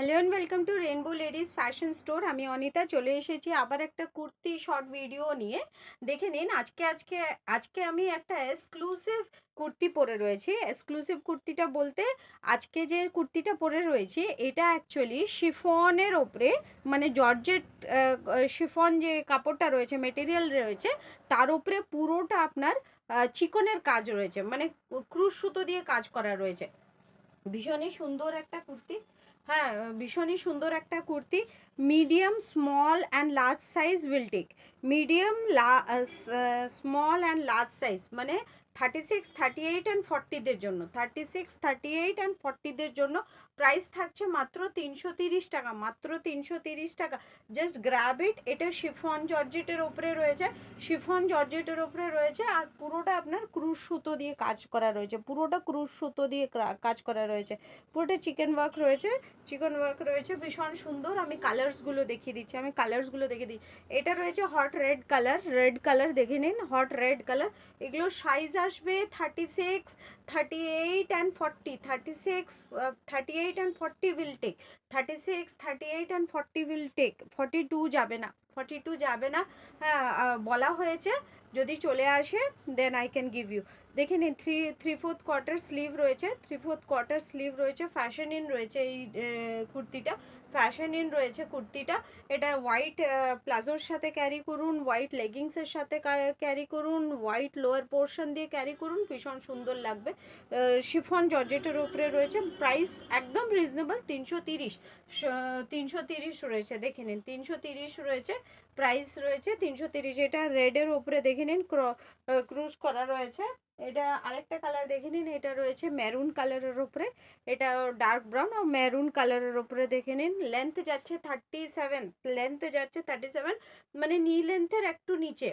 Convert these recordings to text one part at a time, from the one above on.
Hello and welcome to rainbow ladies fashion store. আমি অনিতা চলে এসেছি আবার একটা কুর্তি শর্ট ভিডিও নিয়ে। দেখে নিন আজকে আমি একটা এক্সক্লুসিভ কুর্তি পরে রয়েছি। এক্সক্লুসিভ কুর্তিটা বলতে আজকে যে কুর্তিটা পরে রয়েছি এটা অ্যাকচুয়ালি শিফনের ওপরে, মানে জর্জেট শিফন যে কাপড়টা রয়েছে, মেটেরিয়াল রয়েছে, তার উপরে পুরোটা আপনার চিকনের কাজ রয়েছে, মানে ক্রুশ সুতো দিয়ে কাজ করা রয়েছে। ভীষণই সুন্দর একটা কুর্তি। হ্যাঁ, ভীষণই সুন্দর একটা কুর্তি। Medium, small and large size will take. Medium, small and large size মানে 36, 38 অ্যান্ড 40দের জন্য, 36, 38 অ্যান্ড 40দের জন্য। প্রাইস থাকছে মাত্র 330 টাকা, মাত্র 330 টাকা। জাস্ট গ্র্যাব ইট। এটা শিফন জর্জেটের ওপরে রয়েছে, শিফন জর্জেটের ওপরে রয়েছে, আর পুরোটা আপনার ক্রুশ সুতো দিয়ে কাজ করা রয়েছে, পুরোটা ক্রুশ সুতো দিয়ে কাজ করা রয়েছে, পুরোটা চিকেন ওয়ার্ক রয়েছে, ভীষণ সুন্দর। আমি কালার্সগুলো দেখিয়ে দিচ্ছি, এটা রয়েছে হট রেড কালার, দেখে নিন, হট রেড কালার। এগুলো সাইজ আসবে 36, 38 and 40, 36, 38 and 40 will take, 36, 38 and 40 will take. 42 যাবে না, 42 যাবে না। হ্যাঁ, বলা হয়েছে যদি চলে আসে then I can give you. দেখে নিন, থ্রি ফোর্থ কোয়ার্টার স্লিভ রয়েছে, ফ্যাশন ইন রয়েছে এই কুর্তিটা, এটা হোয়াইট প্লাজোর সাথে ক্যারি করুন, হোয়াইট লেগিংসের সাথে ক্যারি করুন, হোয়াইট লোয়ার পোর্শন দিয়ে ক্যারি করুন, ভীষণ সুন্দর লাগবে। শিফন জর্জেটের উপরে রয়েছে, প্রাইস একদম রিজনেবল, 330, 330 রয়েছে, দেখে নিন, 330 রয়েছে, প্রাইস রয়েছে 330। এটা রেডের উপরে দেখে নিন, ক্রুজ করা রয়েছে। এটা আরেকটা কালার দেখে নিন, এটা রয়েছে মেরুন কালারের উপরে, এটা ডার্ক ব্রাউন আর মেরুন কালারের উপরে দেখে নিন। লেন্থ যাচ্ছে 37, মানে নি লেন্থের একটু নিচে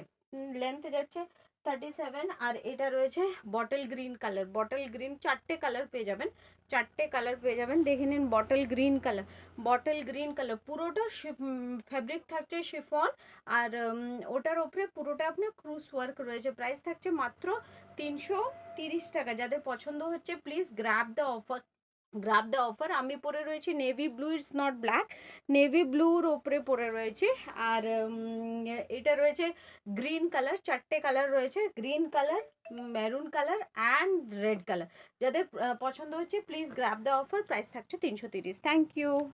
লেন্থ যাচ্ছে 37। আর এটা রয়েছে বটল গ্রিন কালার, চারটে কালার পেয়ে যাবেন, দেখে নিন। বটল গ্রিন কালার পুরোটা ফ্যাব্রিক থাকছে শিফন, আর ওটার উপরে পুরোটা আপনার ক্রুশ ওয়ার্ক রয়েছে। প্রাইস থাকছে মাত্র 330 টাকা। যাদের পছন্দ হচ্ছে প্লিজ গ্রাব দ্য অফার। আমি পরে রয়েছি navy blue, it's not black, navy ব্লুর ওপরে পরে রয়েছে। আর এটা রয়েছে গ্রিন কালার, চারটে কালার রয়েছে, green colour, maroon colour and red colour. যাদের পছন্দ হচ্ছে please grab the offer. Price থাকছে 330। Thank you.